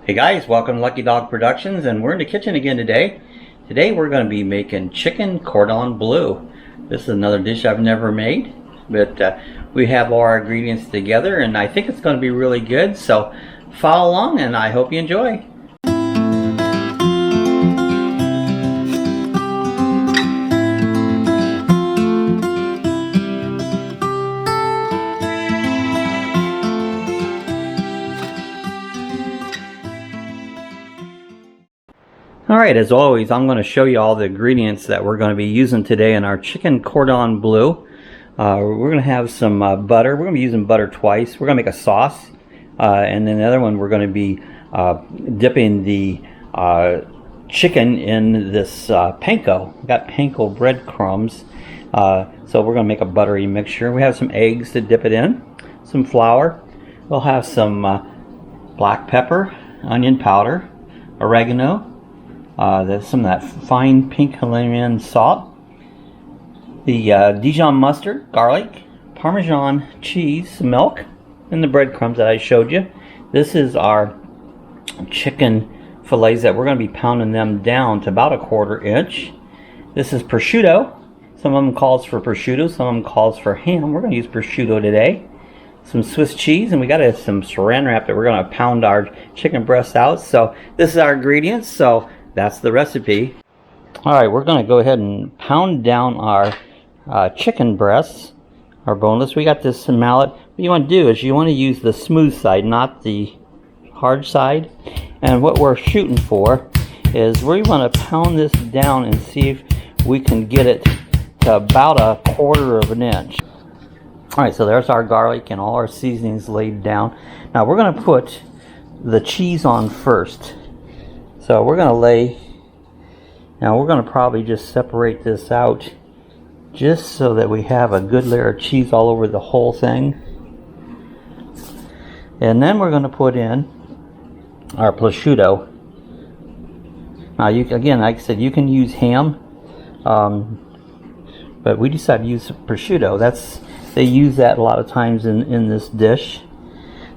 Hey guys, welcome to Lucky Dog Productions, and we're in the kitchen again today. Today we're going to be making chicken cordon bleu. This is another dish I've never made, but we have all our ingredients together and I think it's going to be really good, so follow along and I hope you enjoy. Alright, as always, I'm going to show you all the ingredients that we're going to be using today in our chicken cordon bleu. We're going to have some butter. We're going to be using butter twice. We're going to make a sauce. And then the other one, we're going to be dipping the chicken in this panko. We've got panko breadcrumbs. So we're going to make a buttery mixture. We have some eggs to dip it in, some flour. We'll have some black pepper, onion powder, oregano. There's some of that fine pink Himalayan salt, the Dijon mustard, garlic, Parmesan cheese, milk, and the breadcrumbs that I showed you. This is our chicken fillets that we're going to be pounding them down to about 1/4 inch. This is prosciutto. Some of them calls for prosciutto, some of them calls for ham. We're going to use prosciutto today. Some Swiss cheese, and we got some saran wrap that we're going to pound our chicken breasts out. So this is our ingredients. So that's the recipe. Alright, we're going to go ahead and pound down our chicken breasts, our boneless. We got this mallet. What you want to do is you want to use the smooth side, not the hard side. And what we're shooting for is we want to pound this down and see if we can get it to about 1/4 inch. Alright, so there's our garlic and all our seasonings laid down. Now we're going to put the cheese on first. So we're going to we're going to probably just separate this out just so that we have a good layer of cheese all over the whole thing. And then we're going to put in our prosciutto. Now again, like I said, you can use ham, but we decided to use prosciutto. They use that a lot of times in this dish.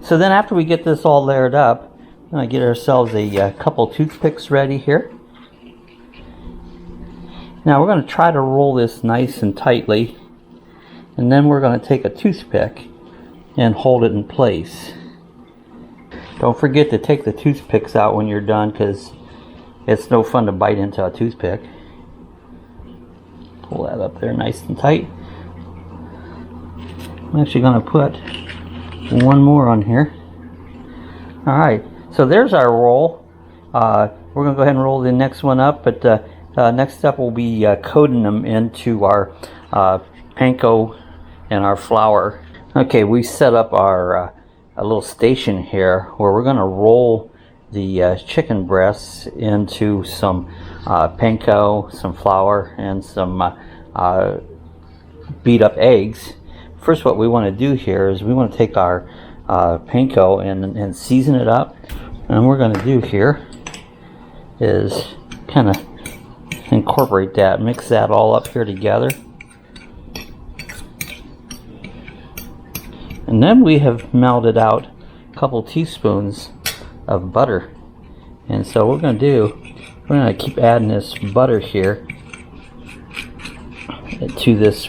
So then after we get this all layered up, we're going to get ourselves a couple toothpicks ready here. Now we're going to try to roll this nice and tightly, and then we're going to take a toothpick and hold it in place. Don't forget to take the toothpicks out when you're done, because it's no fun to bite into a toothpick. Pull that up there nice and tight. I'm actually going to put one more on here. Alright. So there's our roll. We're going to go ahead and roll the next one up, but next step will be coating them into our panko and our flour. Okay, we set up our a little station here where we're going to roll the chicken breasts into some panko, some flour, and some beat up eggs. First, what we want to do here is we want to take our panko and season it up. And what we're going to do here is kind of incorporate that, mix that all up here together. And then we have melted out a couple teaspoons of butter. And so what we're going to do, we're going to keep adding this butter here to this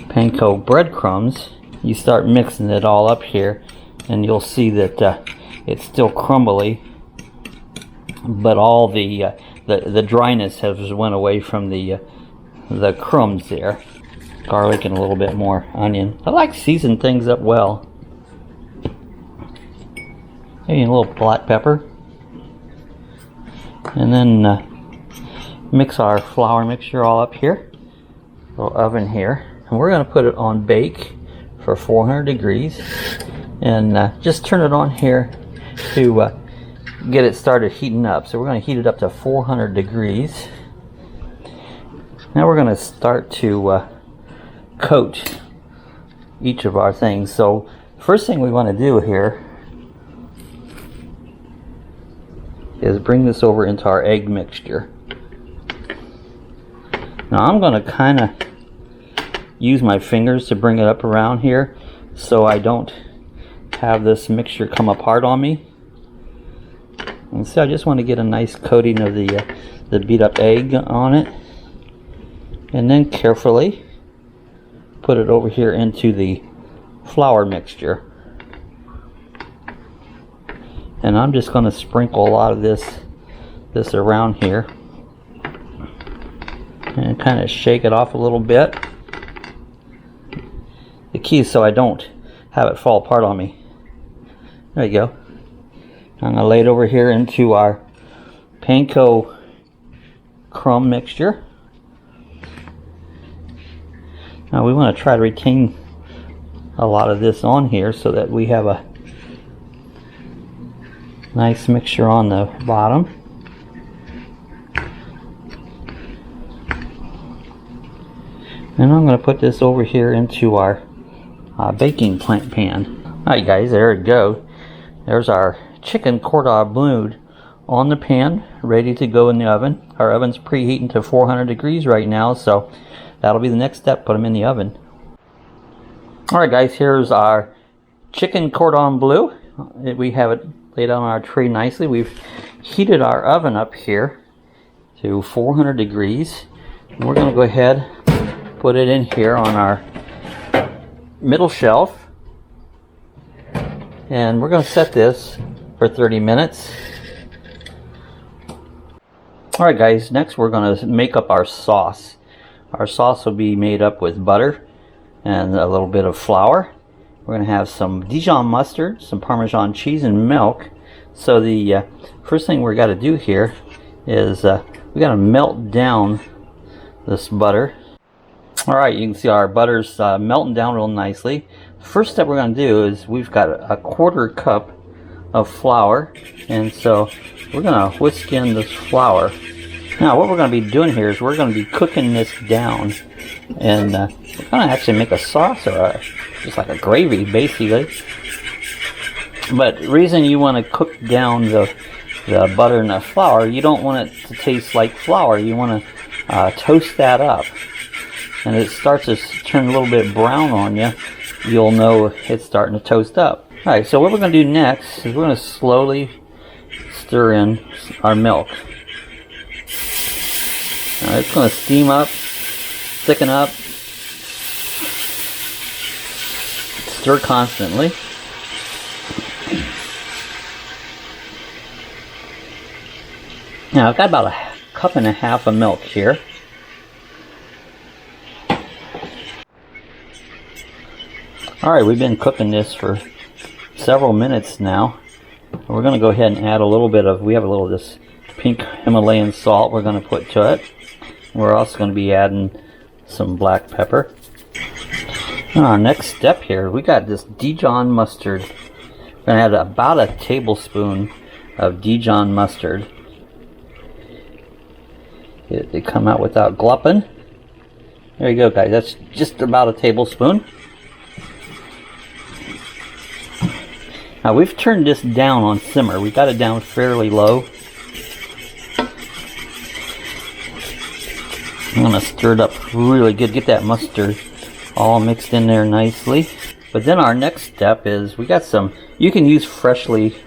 panko breadcrumbs. You start mixing it all up here, and you'll see that it's still crumbly, but all the dryness has went away from the crumbs there. Garlic and a little bit more onion. I like to season things up well. Maybe a little black pepper, and then mix our flour mixture all up here. Little oven here, and we're going to put it on bake for 400 degrees, and just turn it on here to get it started heating up. So we're going to heat it up to 400 degrees. Now we're going to start to coat each of our things. So first thing we want to do here is bring this over into our egg mixture. Now I'm going to kind of use my fingers to bring it up around here so I don't have this mixture come apart on me. And so I just want to get a nice coating of the beat up egg on it, and then carefully put it over here into the flour mixture. And I'm just going to sprinkle a lot of this around here and kind of shake it off a little bit. The key is so I don't have it fall apart on me. There you go. I'm going to lay it over here into our panko crumb mixture. Now we want to try to retain a lot of this on here so that we have a nice mixture on the bottom. And I'm going to put this over here into our baking pan. Alright guys, there we go. There's our chicken cordon bleu on the pan, ready to go in the oven. Our oven's preheating to 400 degrees right now, so that'll be the next step, put them in the oven. Alright guys, here's our chicken cordon bleu. We have it laid out on our tray nicely. We've heated our oven up here to 400 degrees. And we're going to go ahead, put it in here on our middle shelf. And we're going to set this for 30 minutes. Alright guys, next we're going to make up our sauce. Our sauce will be made up with butter and a little bit of flour. We're going to have some Dijon mustard, some Parmesan cheese, and milk. So the first thing we've got to do here is we got to melt down this butter. Alright, you can see our butter's melting down real nicely. First step we're going to do is we've got a 1/4 cup of flour, and so we're going to whisk in this flour. Now what we're going to be doing here is we're going to be cooking this down, and we're going to actually make a sauce, or just like a gravy basically. But the reason you want to cook down the butter and the flour, you don't want it to taste like flour. You want to toast that up, and it starts to turn a little bit brown on you. You'll know it's starting to toast up. Alright, so what we're going to do next is we're going to slowly stir in our milk. Now it's going to steam up, thicken up, stir constantly. Now I've got about 1.5 cups of milk here. Alright, we've been cooking this for several minutes now. We're going to go ahead and add a little bit of, we have a little of this pink Himalayan salt we're going to put to it. We're also going to be adding some black pepper. And our next step here, we got this Dijon mustard. We're going to add about a tablespoon of Dijon mustard. They come out without glupping. There you go guys, that's just about a tablespoon. Now we've turned this down on simmer. We got it down fairly low. I'm going to stir it up really good, get that mustard all mixed in there nicely. But then our next step is we got some, you can use freshly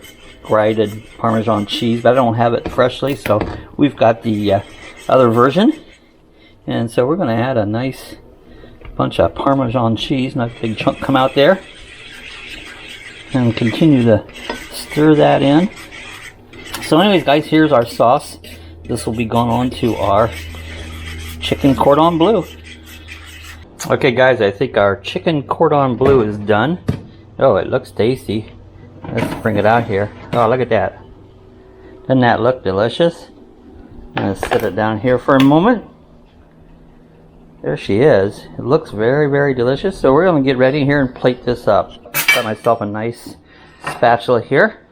grated Parmesan cheese, but I don't have it freshly, so we've got the other version. And so we're going to add a nice bunch of Parmesan cheese, nice big chunk come out there. And continue to stir that in. So anyways guys, here's our sauce. This will be going on to our chicken cordon bleu. Okay guys, I think our chicken cordon bleu is done. Oh, it looks tasty. Let's bring it out here. Oh, look at that. Doesn't that look delicious? I'm going to set it down here for a moment. There she is. It looks very, very delicious. So we're going to get ready here and plate this up. Got myself a nice spatula here.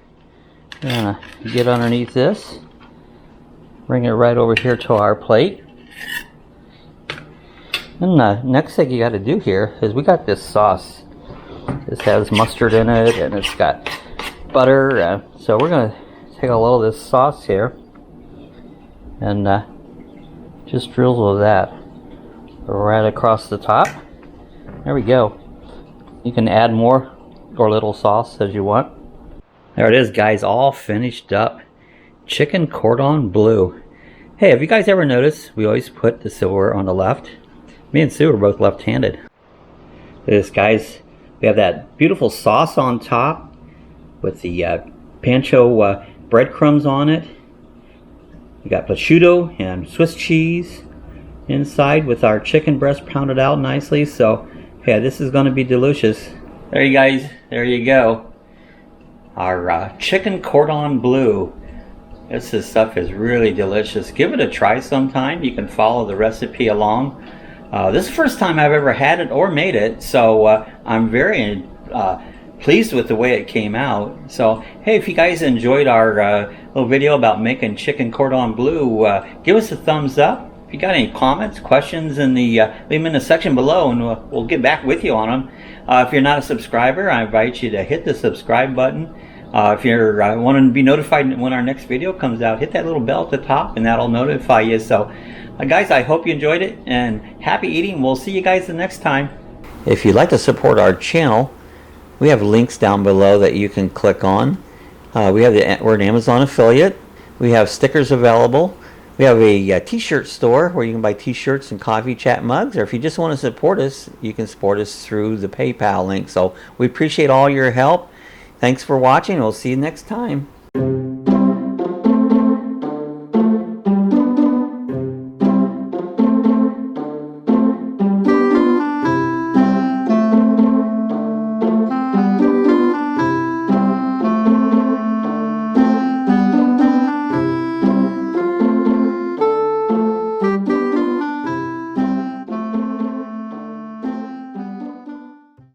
I'm going to get underneath this. Bring it right over here to our plate. And the next thing you got to do here is we got this sauce. This has mustard in it, and it's got butter. So we're going to take a little of this sauce here and just drizzle that right across the top. There we go. You can add more or little sauce as you want. There it is guys, all finished up. chicken cordon bleu. Hey, have you guys ever noticed we always put the silverware on the left? Me and Sue are both left-handed. Look at this, guys. We have that beautiful sauce on top with the pancho breadcrumbs on it. We got prosciutto and Swiss cheese inside with our chicken breast pounded out nicely. So yeah, this is going to be delicious. There you guys, there you go. Our chicken cordon bleu. This stuff is really delicious. Give it a try sometime. You can follow the recipe along. This is the first time I've ever had it or made it, so I'm very pleased with the way it came out. So hey, if you guys enjoyed our little video about making chicken cordon bleu, give us a thumbs up. If you got any comments, questions, leave them in the section below, and we'll get back with you on them. If you're not a subscriber, I invite you to hit the subscribe button. If you're wanting to be notified when our next video comes out, hit that little bell at the top, and that'll notify you. So guys, I hope you enjoyed it, and happy eating. We'll see you guys the next time. If you'd like to support our channel, we have links down below that you can click on. We're an Amazon affiliate. We have stickers available. We have a t-shirt store where you can buy t-shirts and coffee chat mugs, or if you just want to support us, you can support us through the PayPal link. So we appreciate all your help. Thanks for watching. We'll see you next time.